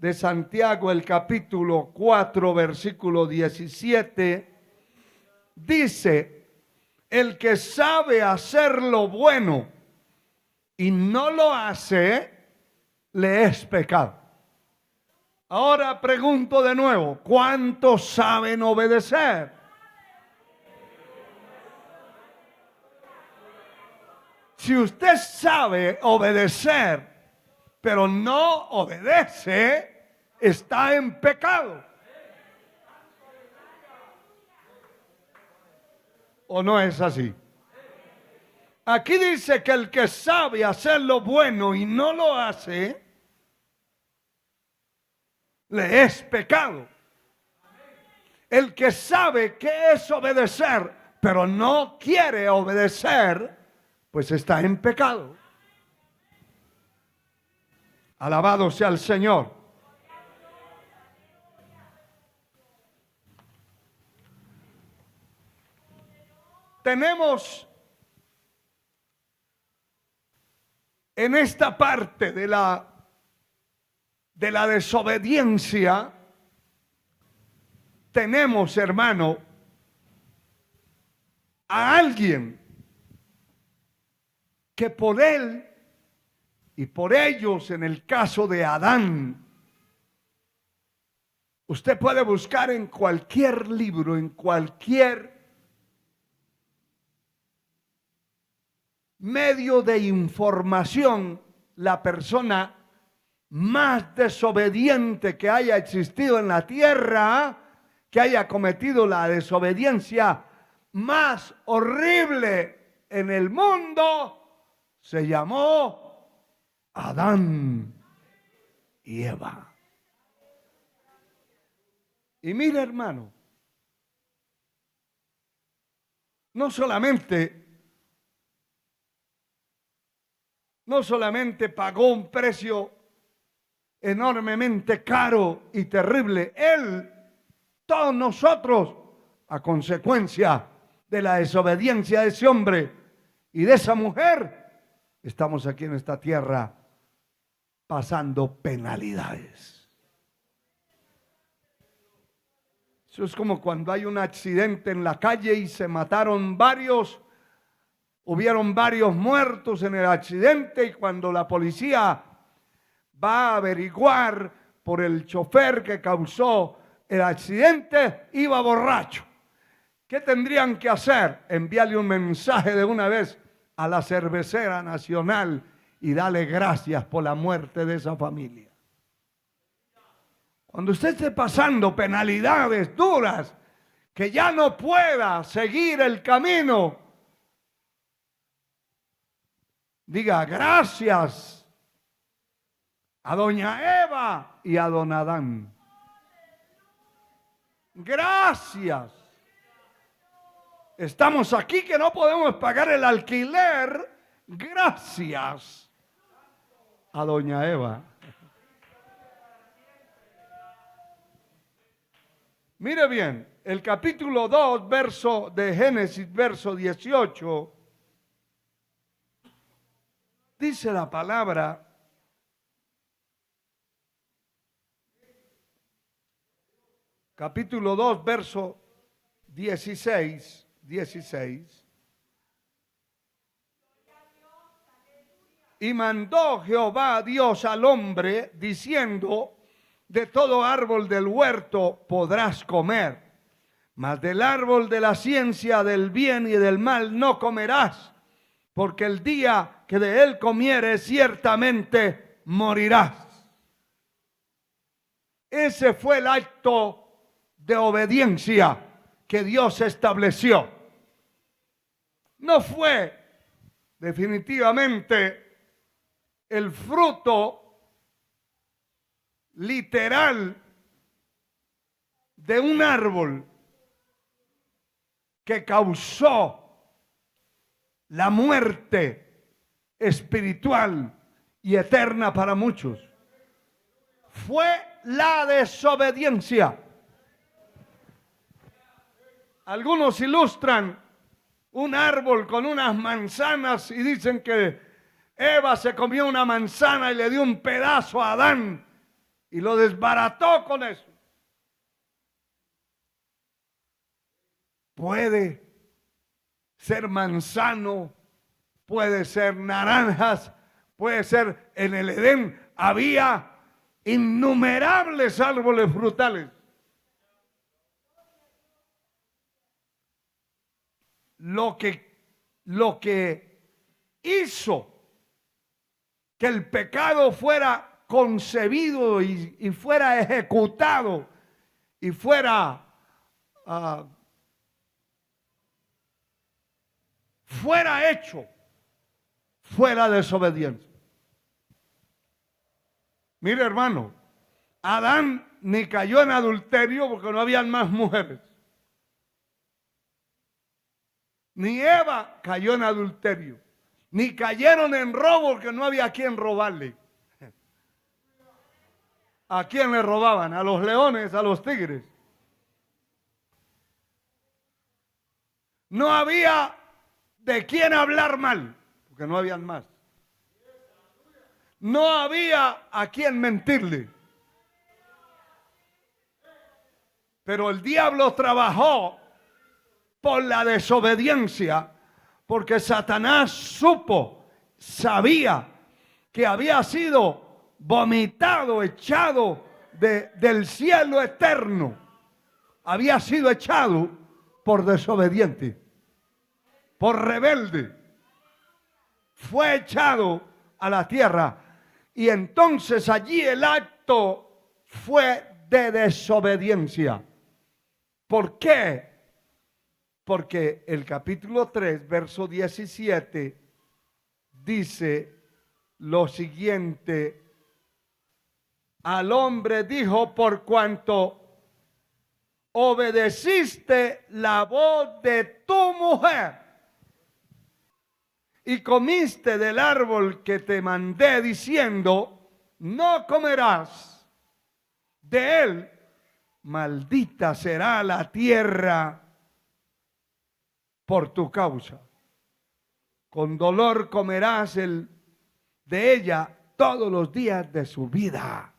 de Santiago, el capítulo 4, versículo 17, dice: el que sabe hacer lo bueno y no lo hace, le es pecado. Ahora pregunto de nuevo, ¿cuántos saben obedecer? Si usted sabe obedecer, pero no obedece, está en pecado. ¿O no es así? Aquí dice que el que sabe hacer lo bueno y no lo hace, le es pecado. El que sabe qué es obedecer, pero no quiere obedecer, pues está en pecado. Alabado sea el Señor. Tenemos en esta parte de la desobediencia, tenemos, hermano, a alguien que por él y por ellos, en el caso de Adán, usted puede buscar en cualquier libro, en cualquier medio de información, la persona más desobediente que haya existido en la tierra, que haya cometido la desobediencia más horrible en el mundo, se llamó Adán y Eva. Y mira, hermano, no solamente pagó un precio enormemente caro y terrible, él, todos nosotros, a consecuencia de la desobediencia de ese hombre y de esa mujer, estamos aquí en esta tierra pasando penalidades. Eso es como cuando hay un accidente en la calle y se mataron varios. Hubieron varios muertos en el accidente, y cuando la policía va a averiguar por el chofer que causó el accidente, iba borracho. ¿Qué tendrían que hacer? Enviarle un mensaje de una vez a la cervecera nacional y darle gracias por la muerte de esa familia. Cuando usted esté pasando penalidades duras, que ya no pueda seguir el camino, diga gracias a doña Eva y a don Adán. Gracias. Estamos aquí que no podemos pagar el alquiler. Gracias a doña Eva. Mire bien, el capítulo 2, verso de Génesis, verso 18, dice la palabra: capítulo 2, verso 16, y mandó Jehová Dios al hombre diciendo: de todo árbol del huerto podrás comer, mas del árbol de la ciencia del bien y del mal no comerás, porque el día que de él comieres ciertamente morirás. Ese fue el acto de obediencia que Dios estableció. No fue definitivamente el fruto literal de un árbol que causó la muerte espiritual y eterna para muchos. Fue la desobediencia. Algunos ilustran un árbol con unas manzanas y dicen que Eva se comió una manzana y le dio un pedazo a Adán. y lo desbarató con eso. Puede ser manzano, puede ser naranjas, puede ser en el Edén había innumerables árboles frutales. Lo que hizo que el pecado fuera concebido y fuera ejecutado y fuera hecho, fue la desobediencia. Mire, hermano, Adán ni cayó en adulterio porque no habían más mujeres. Ni Eva cayó en adulterio. Ni cayeron en robo porque no había a quien robarle. ¿A quién le robaban? A los leones, a los tigres. No había de quién hablar mal, porque no habían más. No había a quien mentirle. Pero el diablo trabajó por la desobediencia, porque Satanás sabía que había sido vomitado, echado del cielo eterno. Había sido echado por desobediente, por rebelde. Fue echado a la tierra. Y entonces allí el acto fue de desobediencia. ¿Por qué? Porque el capítulo 3, verso 17, dice lo siguiente: al hombre dijo, por cuanto obedeciste la voz de tu mujer y comiste del árbol que te mandé diciendo, no comerás de él, maldita será la tierra por tu causa. Con dolor comerás de ella todos los días de su vida.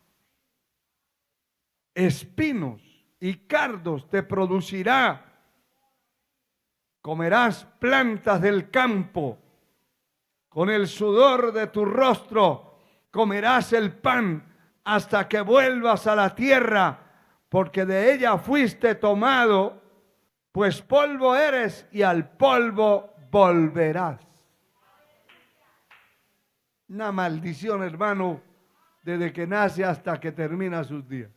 Espinos y cardos te producirá. Comerás plantas del campo. Con el sudor de tu rostro comerás el pan hasta que vuelvas a la tierra, porque de ella fuiste tomado, pues polvo eres y al polvo volverás. Una maldición, hermano, desde que nace hasta que termina sus días.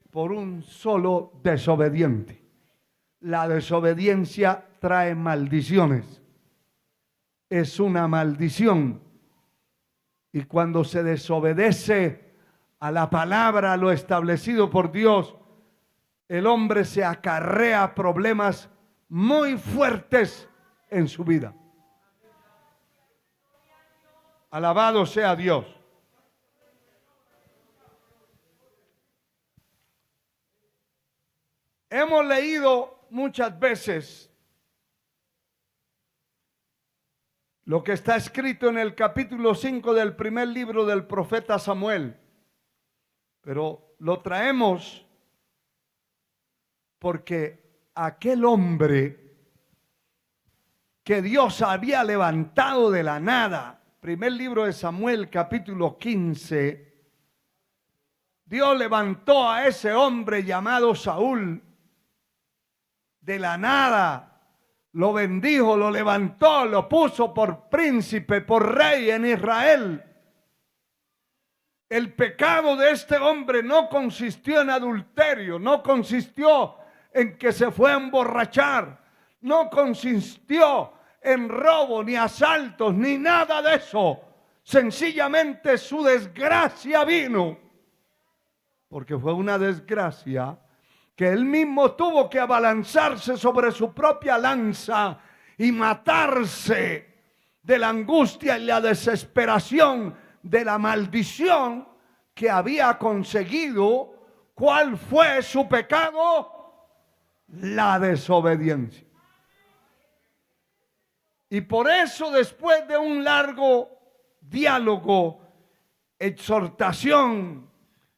Por un solo desobediente. La desobediencia trae maldiciones. Es una maldición. Y cuando se desobedece a la palabra, a lo establecido por Dios, el hombre se acarrea problemas muy fuertes en su vida. Alabado sea Dios. Hemos leído muchas veces lo que está escrito en el capítulo 5 del primer libro del profeta Samuel, pero lo traemos porque aquel hombre que Dios había levantado de la nada, primer libro de Samuel, capítulo 15, Dios levantó a ese hombre llamado Saúl de la nada. Lo bendijo, lo levantó, lo puso por príncipe, por rey en Israel. El pecado de este hombre no consistió en adulterio, no consistió en que se fue a emborrachar, no consistió en robo, ni asaltos, ni nada de eso. Sencillamente su desgracia vino, porque fue una desgracia que él mismo tuvo que abalanzarse sobre su propia lanza y matarse de la angustia y la desesperación de la maldición que había conseguido. ¿Cuál fue su pecado? La desobediencia. Y por eso, después de un largo diálogo exhortación,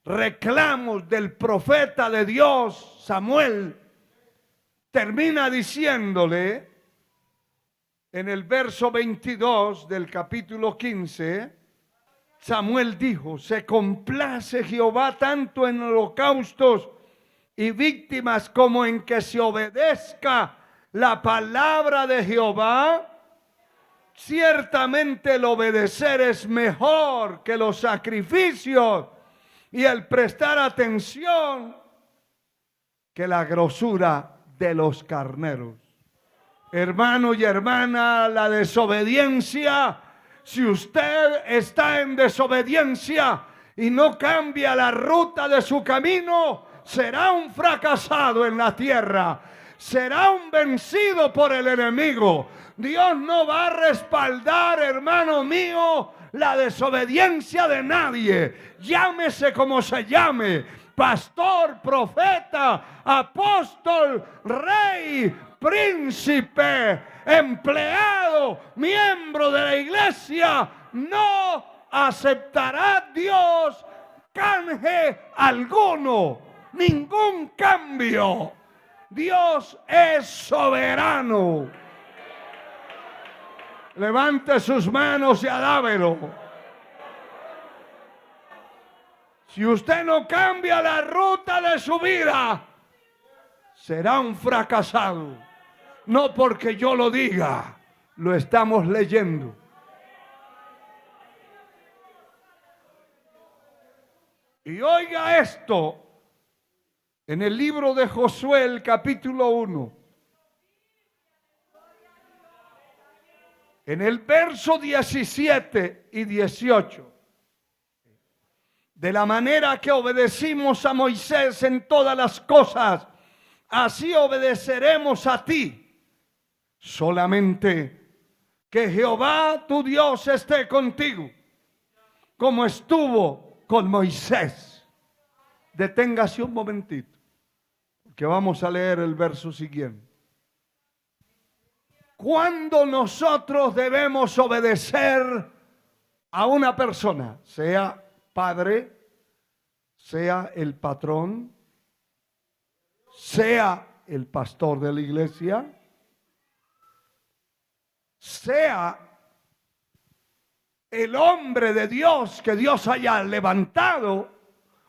reclamos del profeta de Dios, Samuel, termina diciéndole en el verso 22 del capítulo 15, Samuel dijo: se complace Jehová tanto en holocaustos y víctimas como en que se obedezca la palabra de Jehová. Ciertamente el obedecer es mejor que los sacrificios y el prestar atención que la grosura de los carneros. Hermano y hermana, la desobediencia, si usted está en desobediencia y no cambia la ruta de su camino, será un fracasado en la tierra, será un vencido por el enemigo. Dios no va a respaldar, hermano mío, la desobediencia de nadie, llámese como se llame, pastor, profeta, apóstol, rey, príncipe, empleado, miembro de la iglesia. No aceptará Dios canje alguno, ningún cambio. Dios es soberano. Levante sus manos y alábelo. Si usted no cambia la ruta de su vida, será un fracasado. No porque yo lo diga, lo estamos leyendo. Y oiga esto, en el libro de Josué, el capítulo 1, en el verso 17 y 18, de la manera que obedecimos a Moisés en todas las cosas, así obedeceremos a ti. Solamente que Jehová tu Dios esté contigo, como estuvo con Moisés. Deténgase un momentito, que vamos a leer el verso siguiente. ¿Cuándo nosotros debemos obedecer a una persona? Sea padre, sea el patrón, sea el pastor de la iglesia, sea el hombre de Dios que Dios haya levantado.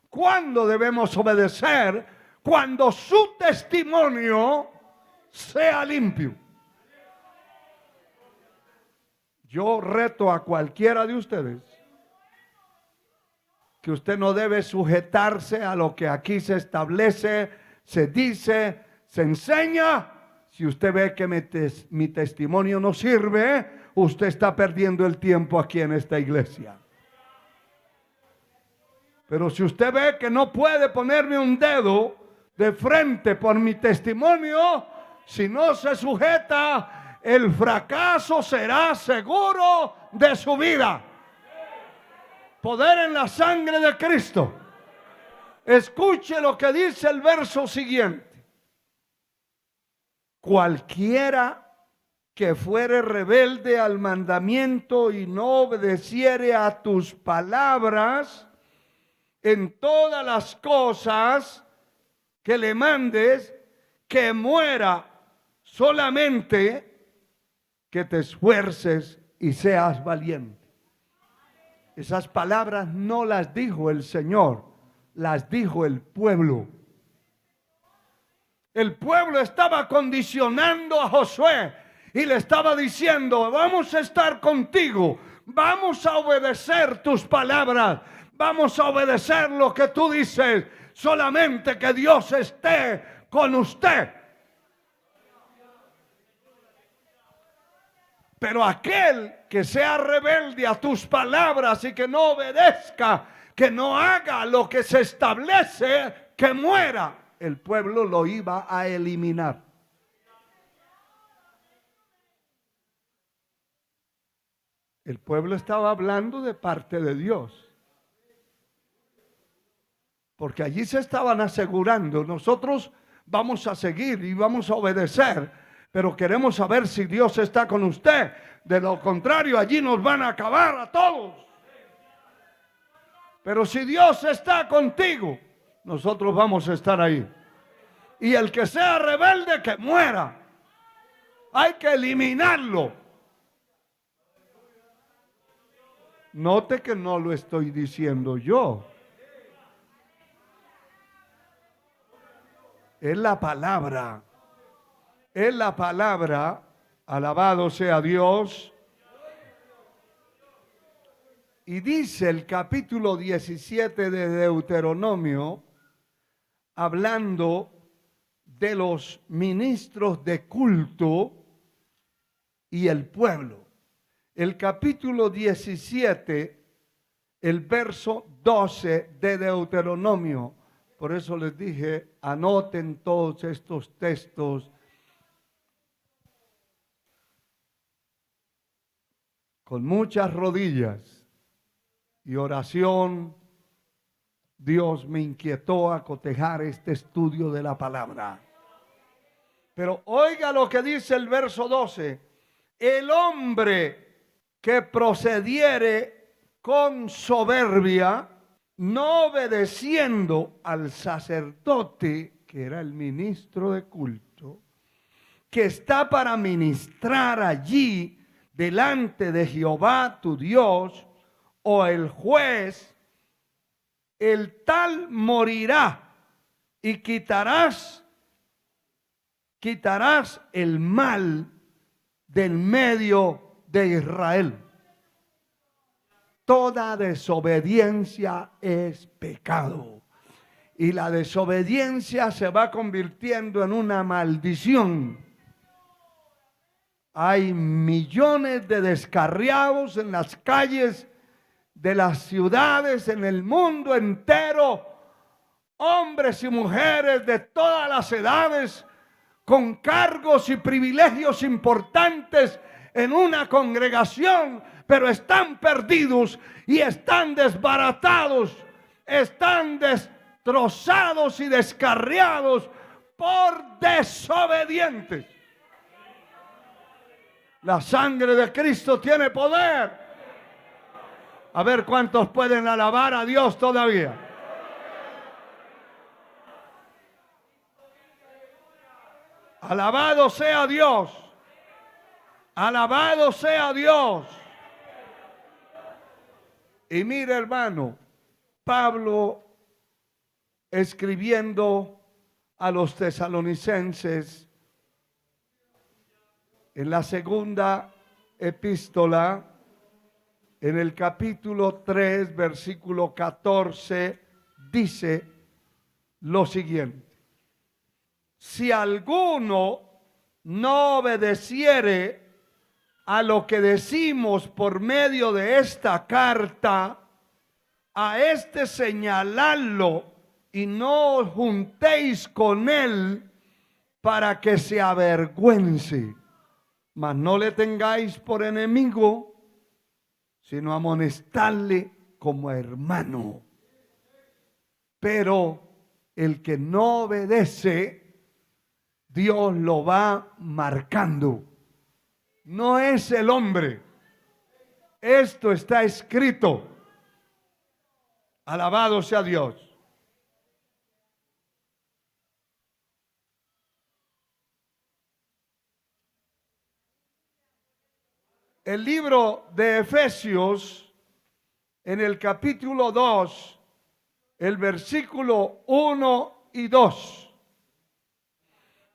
¿Cuándo debemos obedecer? Cuando su testimonio sea limpio. Yo reto a cualquiera de ustedes que usted no debe sujetarse a lo que aquí se establece, se dice, se enseña. Si usted ve que mi testimonio no sirve, usted está perdiendo el tiempo aquí en esta iglesia. Pero si usted ve que no puede ponerme un dedo de frente por mi testimonio, si no se sujeta, el fracaso será seguro de su vida. Poder en la sangre de Cristo. Escuche lo que dice el verso siguiente. Cualquiera que fuere rebelde al mandamiento y no obedeciere a tus palabras en todas las cosas que le mandes, que muera. Solamente que te esfuerces y seas valiente. Esas palabras no las dijo el Señor, las dijo el pueblo. El pueblo estaba condicionando a Josué y le estaba diciendo: vamos a estar contigo, vamos a obedecer tus palabras, vamos a obedecer lo que tú dices, solamente que Dios esté con usted. Pero aquel que sea rebelde a tus palabras y que no obedezca, que no haga lo que se establece, que muera. El pueblo lo iba a eliminar. El pueblo estaba hablando de parte de Dios. Porque allí se estaban asegurando: nosotros vamos a seguir y vamos a obedecer, pero queremos saber si Dios está con usted. De lo contrario, allí nos van a acabar a todos. Pero si Dios está contigo, nosotros vamos a estar ahí. Y el que sea rebelde, que muera. Hay que eliminarlo. Note que no lo estoy diciendo yo. Es la palabra. Es la palabra. Alabado sea Dios. Y dice el capítulo 17 de Deuteronomio, hablando de los ministros de culto y el pueblo. El capítulo 17, el verso 12 de Deuteronomio. Por eso les dije, anoten todos estos textos. Con muchas rodillas y oración, Dios me inquietó a cotejar este estudio de la palabra. Pero oiga lo que dice el verso 12. El hombre que procediere con soberbia, no obedeciendo al sacerdote, que era el ministro de culto, que está para ministrar allí delante de Jehová tu Dios, o el juez, el tal morirá, y quitarás el mal del medio de Israel. Toda desobediencia es pecado. Y la desobediencia se va convirtiendo en una maldición. Hay millones de descarriados en las calles de las ciudades, en el mundo entero, hombres y mujeres de todas las edades, con cargos y privilegios importantes en una congregación, pero están perdidos y están desbaratados, están destrozados y descarriados por desobedientes. La sangre de Cristo tiene poder. A ver cuántos pueden alabar a Dios todavía. Alabado sea Dios. Alabado sea Dios. Y mire, hermano, Pablo escribiendo a los tesalonicenses en la segunda epístola, en el capítulo 3, versículo 14, dice lo siguiente: si alguno no obedeciere a lo que decimos por medio de esta carta, a este señaladlo y no os juntéis con él para que se avergüence, mas no le tengáis por enemigo, sino amonestadle como hermano. Pero el que no obedece, Dios lo va marcando. No es el hombre. Esto está escrito. Alabado sea Dios. El libro de Efesios, en el capítulo 2, el versículo 1 y 2.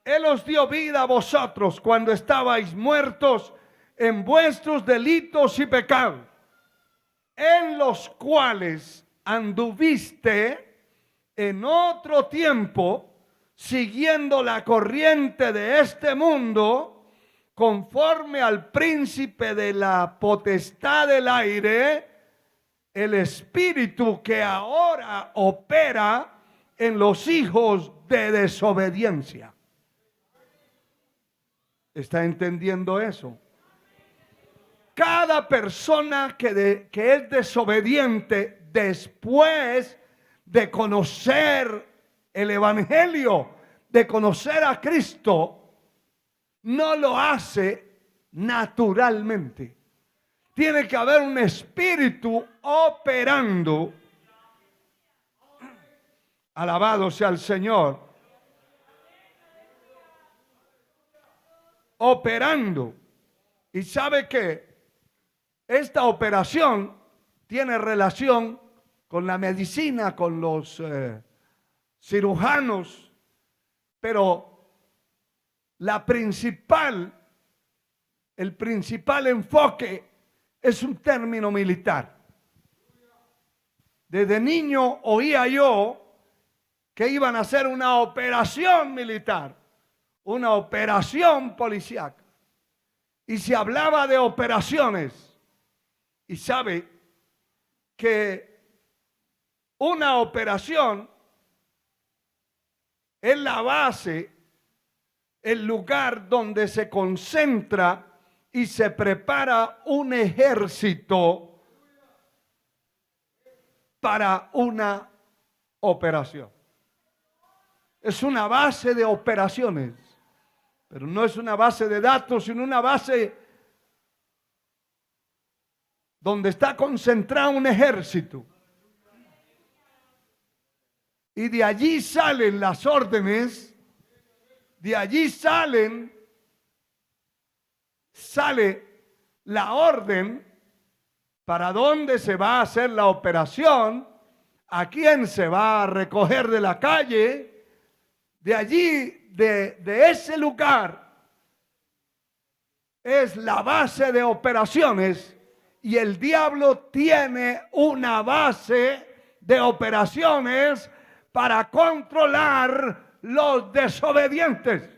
Él os dio vida a vosotros cuando estabais muertos en vuestros delitos y pecados, en los cuales anduviste en otro tiempo, siguiendo la corriente de este mundo, conforme al príncipe de la potestad del aire, el espíritu que ahora opera en los hijos de desobediencia. ¿Está entendiendo eso? Cada persona que es desobediente después de conocer el evangelio, de conocer a Cristo, no lo hace naturalmente. Tiene que haber un espíritu operando Alabado sea el Señor. Operando. Y sabe que esta operación tiene relación con la medicina, con los cirujanos, pero el principal enfoque es un término militar. Desde niño oía yo que iban a hacer una operación militar, una operación policíaca. Y se hablaba de operaciones. Y sabe que una operación es la base, el lugar donde se concentra y se prepara un ejército para una operación. Es una base de operaciones, pero no es una base de datos, sino una base donde está concentrado un ejército. Y de allí salen las órdenes, de allí sale la orden para dónde se va a hacer la operación, a quién se va a recoger de la calle. De allí, de ese lugar, es la base de operaciones, y el diablo tiene una base de operaciones para controlar los desobedientes.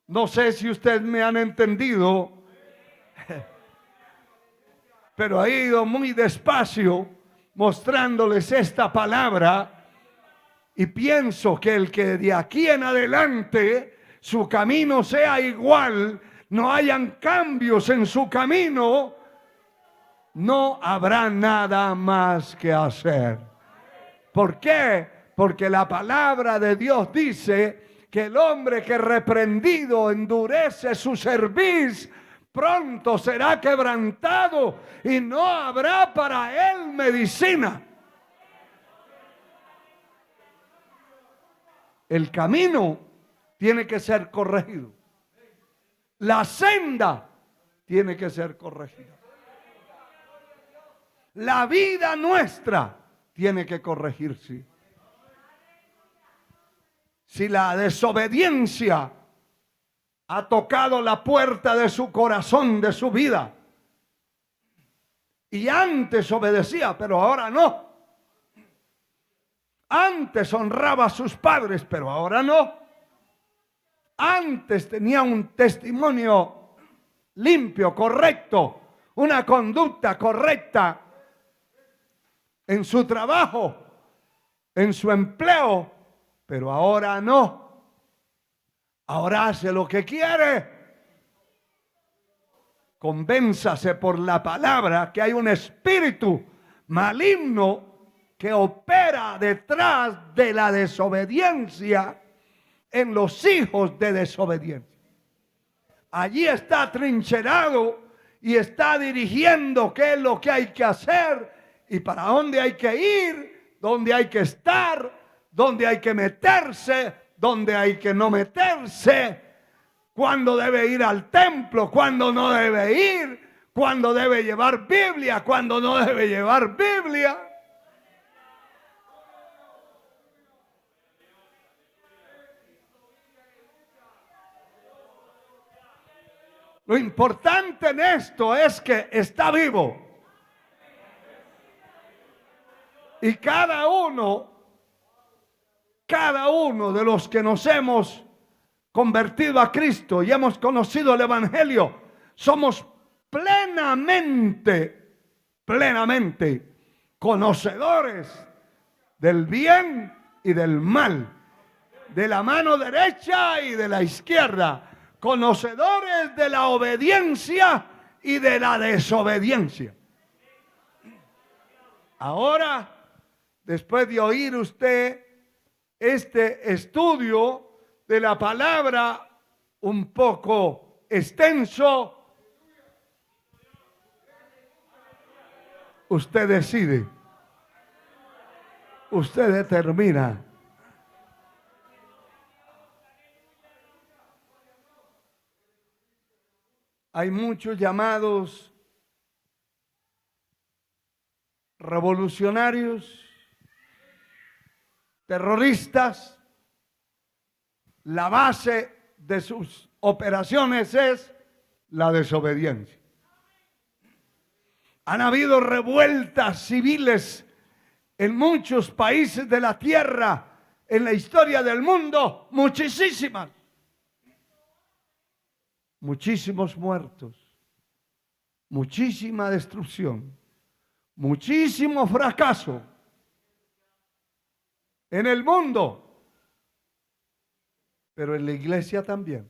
No sé si ustedes me han entendido, pero he ido muy despacio mostrándoles esta palabra, y pienso que el que de aquí en adelante su camino sea igual, no hayan cambios en su camino, no habrá nada más que hacer. ¿Por qué? Porque la palabra de Dios dice que el hombre que reprendido endurece su cerviz, pronto será quebrantado y no habrá para él medicina. El camino tiene que ser corregido. La senda tiene que ser corregida. La vida nuestra tiene que corregirse. Si la desobediencia ha tocado la puerta de su corazón, de su vida, y antes obedecía, pero ahora no. Antes honraba a sus padres, pero ahora no. Antes tenía un testimonio limpio, correcto, una conducta correcta en su trabajo, en su empleo, pero ahora no. Ahora hace lo que quiere. Convénzase por la palabra que hay un espíritu maligno que opera detrás de la desobediencia en los hijos de desobediencia. Allí está trincherado y está dirigiendo qué es lo que hay que hacer y para dónde hay que ir, dónde hay que estar, dónde hay que meterse, dónde hay que no meterse, cuándo debe ir al templo, cuándo no debe ir, cuándo debe llevar Biblia, cuándo no debe llevar Biblia. Lo importante en esto es que está vivo. Y cada uno de los que nos hemos convertido a Cristo y hemos conocido el Evangelio, somos plenamente conocedores del bien y del mal, de la mano derecha y de la izquierda, conocedores de la obediencia y de la desobediencia. Ahora, después de oír usted este estudio de la palabra un poco extenso, usted decide usted determina. Hay muchos llamados revolucionarios, terroristas. La base de sus operaciones es la desobediencia. Han habido revueltas civiles en muchos países de la tierra, en la historia del mundo, muchísimas. Muchísimos muertos, muchísima destrucción, muchísimo fracaso en el mundo, pero en la iglesia también.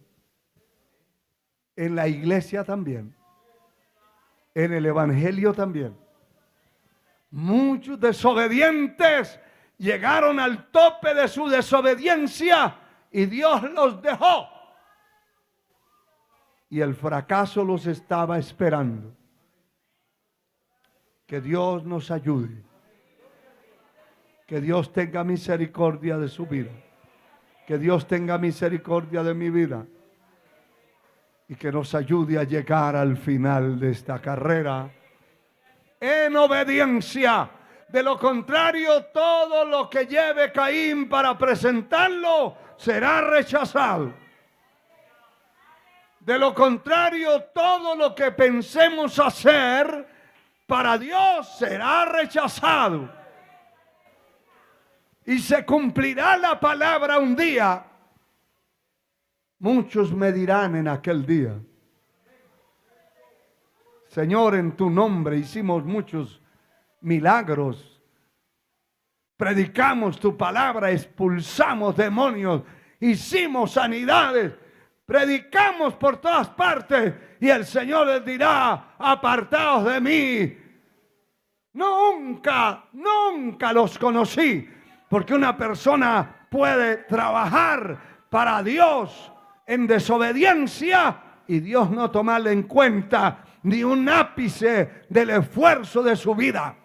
En la iglesia también. En el evangelio también. Muchos desobedientes llegaron al tope de su desobediencia y Dios los dejó. Y el fracaso los estaba esperando. Que Dios nos ayude. Que Dios tenga misericordia de su vida. Que Dios tenga misericordia de mi vida. Y que nos ayude a llegar al final de esta carrera en obediencia. De lo contrario, todo lo que lleve Caín para presentarlo será rechazado. De lo contrario, todo lo que pensemos hacer para Dios será rechazado. Y se cumplirá la palabra un día. Muchos me dirán en aquel día: Señor, en tu nombre hicimos muchos milagros. Predicamos tu palabra, expulsamos demonios, hicimos sanidades. Predicamos por todas partes y el Señor les dirá: apartaos de mí. Nunca los conocí. Porque una persona puede trabajar para Dios en desobediencia y Dios no tomarle en cuenta ni un ápice del esfuerzo de su vida.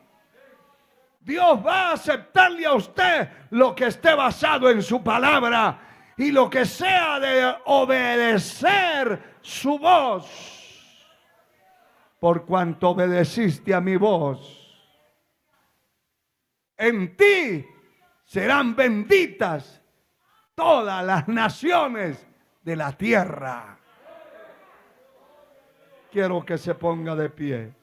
Dios va a aceptarle a usted lo que esté basado en su palabra. Y lo que sea de obedecer su voz, por cuanto obedeciste a mi voz, en ti serán benditas todas las naciones de la tierra. Quiero que se ponga de pie.